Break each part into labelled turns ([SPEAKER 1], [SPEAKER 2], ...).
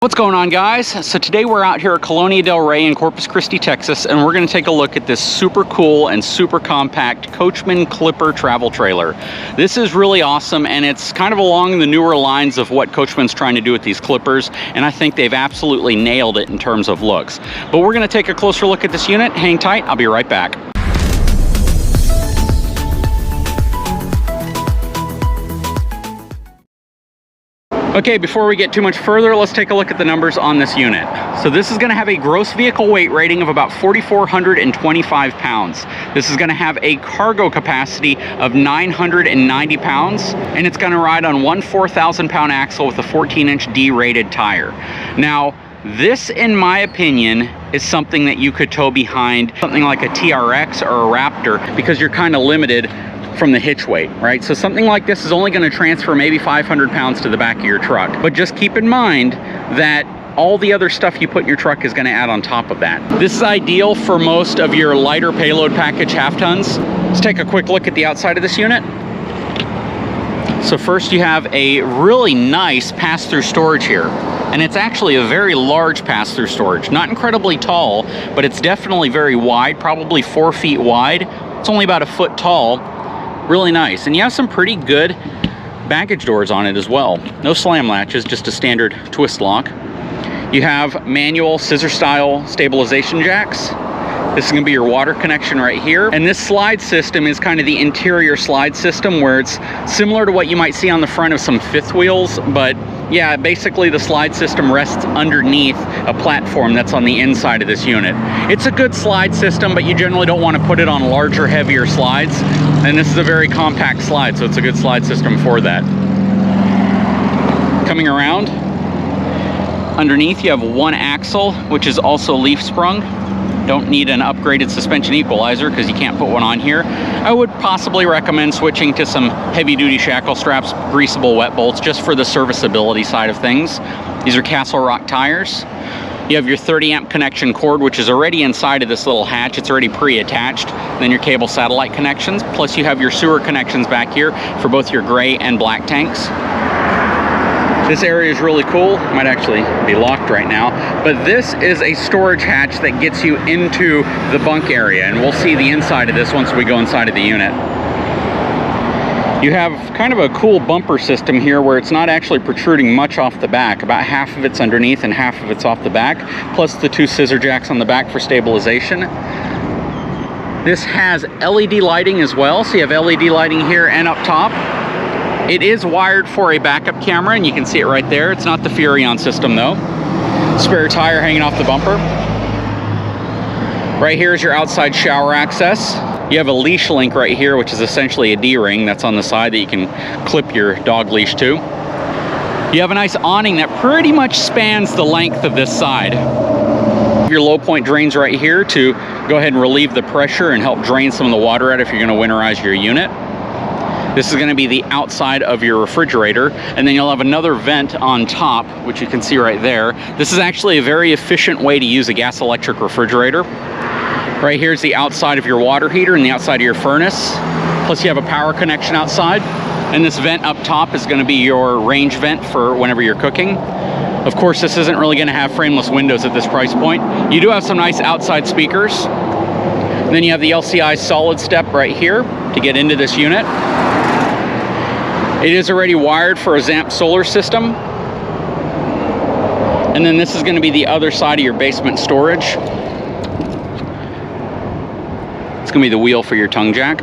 [SPEAKER 1] What's going on, guys? So today we're out here at Colonia del Rey in Corpus Christi, Texas, and we're going to take a look at this super cool and super compact Coachmen Clipper travel trailer. This is really awesome, and it's kind of along the newer lines of what Coachmen's trying to do with these Clippers, and I think they've absolutely nailed it in terms of looks. But we're going to take a closer look at this unit. Hang tight, I'll be right back. Okay, before we get too much further, let's take a look at the numbers on this unit. So this is going to have a gross vehicle weight rating of about 4,425 pounds. This is going to have a cargo capacity of 990 pounds, and it's going to ride on one 4,000-pound axle with a 14-inch D-rated tire. Now, this, in my opinion, is something that you could tow behind something like a TRX or a Raptor, because you're kind of limited from the hitch weight, right? So something like this is only going to transfer maybe 500 pounds to the back of your truck. But just keep in mind that all the other stuff you put in your truck is going to add on top of that. This is ideal for most of your lighter payload package half tons. Let's take a quick look at the outside of this unit. So first you have a really nice pass-through storage here. And it's actually a very large pass-through storage. Not incredibly tall, but it's definitely very wide, probably 4 feet wide. It's only about a foot tall. Really nice. And you have some pretty good baggage doors on it as well. No slam latches, just a standard twist lock. You have manual scissor style stabilization jacks. This is going to be your water connection right here. And this slide system is kind of the interior slide system, where it's similar to what you might see on the front of some fifth wheels, but yeah, basically the slide system rests underneath a platform that's on the inside of this unit. It's a good slide system, but you generally don't want to put it on larger, heavier slides. And this is a very compact slide, so it's a good slide system for that. Coming around, underneath you have one axle, which is also leaf sprung. Don't need an upgraded suspension equalizer because you can't put one on here. I would possibly recommend switching to some heavy-duty shackle straps, greasable wet bolts, just for the serviceability side of things. These are Castle Rock tires. You have your 30 amp connection cord, which is already inside of this little hatch. It's already pre-attached. Then your cable satellite connections, plus you have your sewer connections back here for both your gray and black tanks. This area is really cool. It might actually be locked right now, but this is a storage hatch that gets you into the bunk area, and we'll see the inside of this once we go inside of the unit. You have kind of a cool bumper system here where it's not actually protruding much off the back. About half of it's underneath and half of it's off the back, plus the two scissor jacks on the back for stabilization. This has LED lighting as well, so you have LED lighting here and up top. It is wired for a backup camera, and you can see it right there. It's not the Furrion system though. Spare tire hanging off the bumper. Right here is your outside shower access. You have a leash link right here, which is essentially a D-ring that's on the side that you can clip your dog leash to. You have a nice awning that pretty much spans the length of this side. Your low point drains right here to go ahead and relieve the pressure and help drain some of the water out if you're going to winterize your unit. This is going to be the outside of your refrigerator, and then you'll have another vent on top, which you can see right there. This is actually a very efficient way to use a gas electric refrigerator. Right here is the outside of your water heater and the outside of your furnace. Plus you have a power connection outside, and this vent up top is going to be your range vent for whenever you're cooking. Of course, this isn't really going to have frameless windows at this price point. You do have some nice outside speakers. And then you have the LCI solid step right here to get into this unit. It is already wired for a ZAMP solar system. And then this is going to be the other side of your basement storage. It's going to be the wheel for your tongue jack.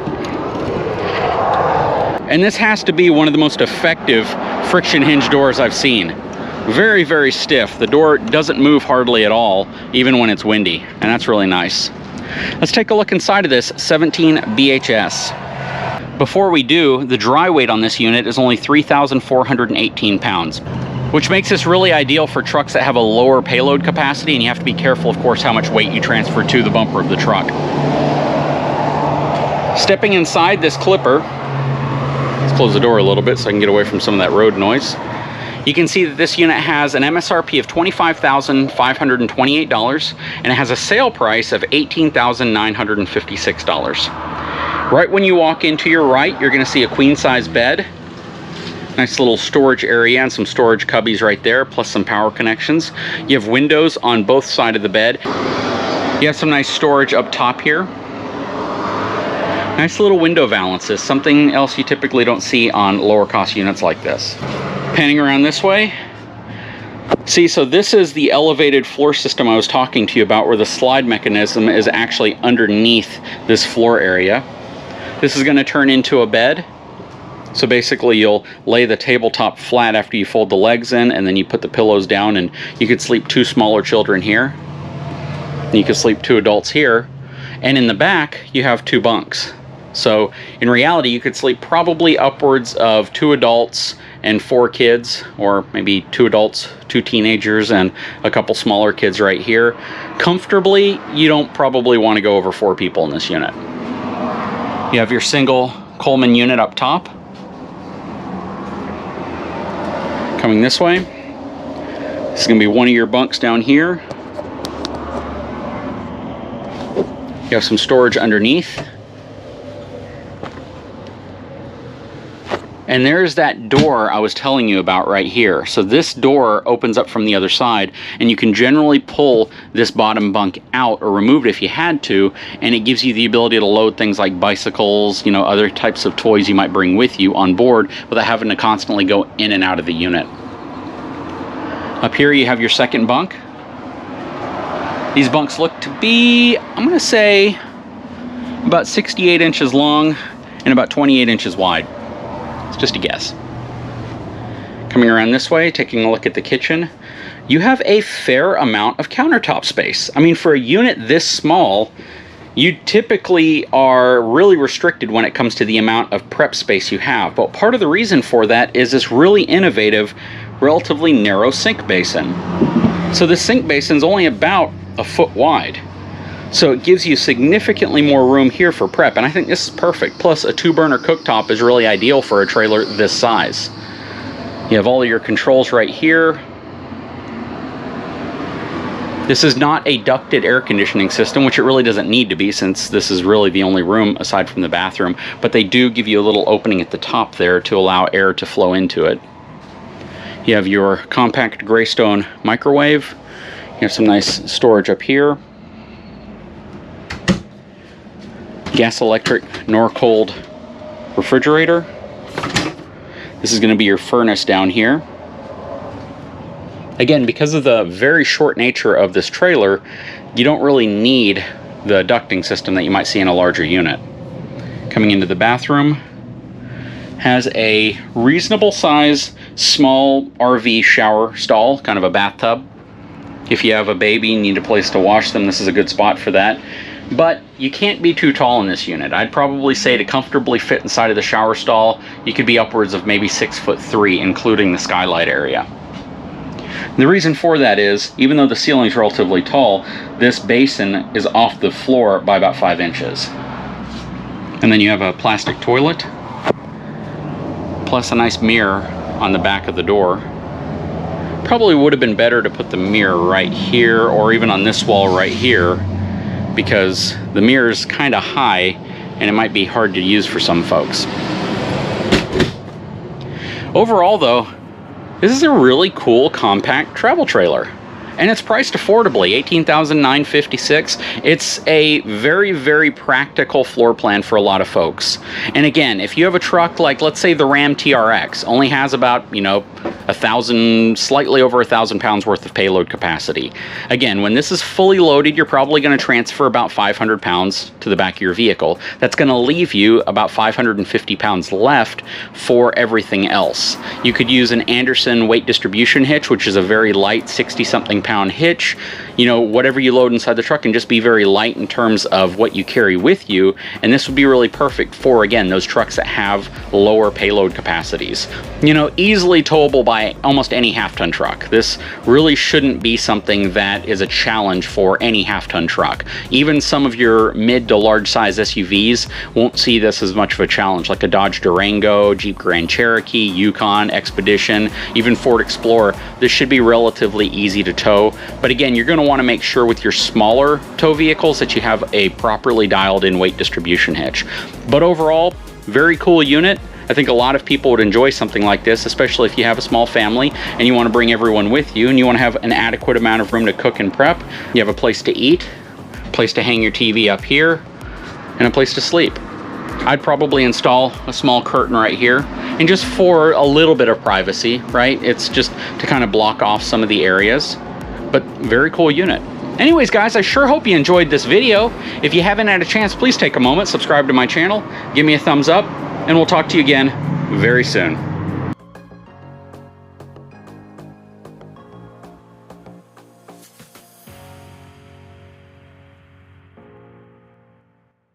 [SPEAKER 1] And this has to be one of the most effective friction hinge doors I've seen. Very, very stiff. The door doesn't move hardly at all, even when it's windy. And that's really nice. Let's take a look inside of this 17 BHS. Before we do, the dry weight on this unit is only 3,418 pounds, which makes this really ideal for trucks that have a lower payload capacity, and you have to be careful, of course, how much weight you transfer to the bumper of the truck. Stepping inside this Clipper, let's close the door a little bit so I can get away from some of that road noise. You can see that this unit has an MSRP of $25,528, and it has a sale price of $18,956. Right when you walk into your right, you're going to see a queen size bed. Nice little storage area and some storage cubbies right there, plus some power connections. You have windows on both sides of the bed. You have some nice storage up top here. Nice little window valances, something else you typically don't see on lower cost units like this. Panning around this way. See, so this is the elevated floor system I was talking to you about, where the slide mechanism is actually underneath this floor area. This is going to turn into a bed. So basically you'll lay the tabletop flat after you fold the legs in, and then you put the pillows down, and you could sleep 2 smaller children here. And you could sleep 2 adults here. And in the back, you have 2 bunks. So in reality, you could sleep probably upwards of 2 adults and 4 kids, or maybe 2 adults, 2 teenagers, and a couple smaller kids right here. Comfortably, you don't probably want to go over 4 people in this unit. You have your single Coachmen unit up top. Coming this way, this is going to be one of your bunks down here. You have some storage underneath. And there's that door I was telling you about right here. So this door opens up from the other side, and you can generally pull this bottom bunk out or remove it if you had to, and it gives you the ability to load things like bicycles, you know, other types of toys you might bring with you on board without having to constantly go in and out of the unit. Up here you have your second bunk. These bunks look to be, I'm going to say, about 68 inches long and about 28 inches wide. It's just a guess. Coming around this way, taking a look at the kitchen, you have a fair amount of countertop space. I mean, for a unit this small, you typically are really restricted when it comes to the amount of prep space you have. But part of the reason for that is this really innovative, relatively narrow sink basin. So the sink basin is only about a foot wide. So it gives you significantly more room here for prep, and I think this is perfect. Plus, a 2-burner cooktop is really ideal for a trailer this size. You have all of your controls right here. This is not a ducted air conditioning system, which it really doesn't need to be, since this is really the only room aside from the bathroom, but they do give you a little opening at the top there to allow air to flow into it. You have your compact Greystone microwave. You have some nice storage up here. Gas electric Norcold refrigerator. This is going to be your furnace down here. Again, because of the very short nature of this trailer, you don't really need the ducting system that you might see in a larger unit. Coming into the bathroom, has a reasonable size small RV shower stall, kind of a bathtub. If you have a baby and need a place to wash them, this is a good spot for that. But you can't be too tall in this unit. I'd probably say to comfortably fit inside of the shower stall, you could be upwards of maybe 6'3", including the skylight area. The reason for that is, even though the ceiling is relatively tall, this basin is off the floor by about 5 inches. And then you have a plastic toilet, plus a nice mirror on the back of the door. Probably would have been better to put the mirror right here, or even on this wall right here, because the mirror is kind of high and it might be hard to use for some folks. Overall though, this is a really cool compact travel trailer, and it's priced affordably, $18,956. It's a very, very practical floor plan for a lot of folks. And again, if you have a truck like, let's say the Ram TRX, only has about, you know, slightly over 1,000 pounds worth of payload capacity. Again, when this is fully loaded, you're probably going to transfer about 500 pounds to the back of your vehicle. That's going to leave you about 550 pounds left for everything else. You could use an Anderson weight distribution hitch, which is a very light 60-something pound hitch. You know, whatever you load inside the truck can just be very light in terms of what you carry with you, and this would be really perfect for, again, those trucks that have lower payload capacities. You know, easily towable by almost any half-ton truck. This really shouldn't be something that is a challenge for any half-ton truck. Even some of your mid to large size SUVs won't see this as much of a challenge, like a Dodge Durango, Jeep Grand Cherokee, Yukon, Expedition, even Ford Explorer. This should be relatively easy to tow, but again, you're going to want to make sure with your smaller tow vehicles that you have a properly dialed in weight distribution hitch. But overall, very cool unit. I think a lot of people would enjoy something like this, especially if you have a small family and you want to bring everyone with you and you want to have an adequate amount of room to cook and prep. You have a place to eat, a place to hang your TV up here, and a place to sleep. I'd probably install a small curtain right here, and just for a little bit of privacy, right? It's just to kind of block off some of the areas, but very cool unit. Anyways, guys, I sure hope you enjoyed this video. If you haven't had a chance, please take a moment, subscribe to my channel, give me a thumbs up, and we'll talk to you again very soon.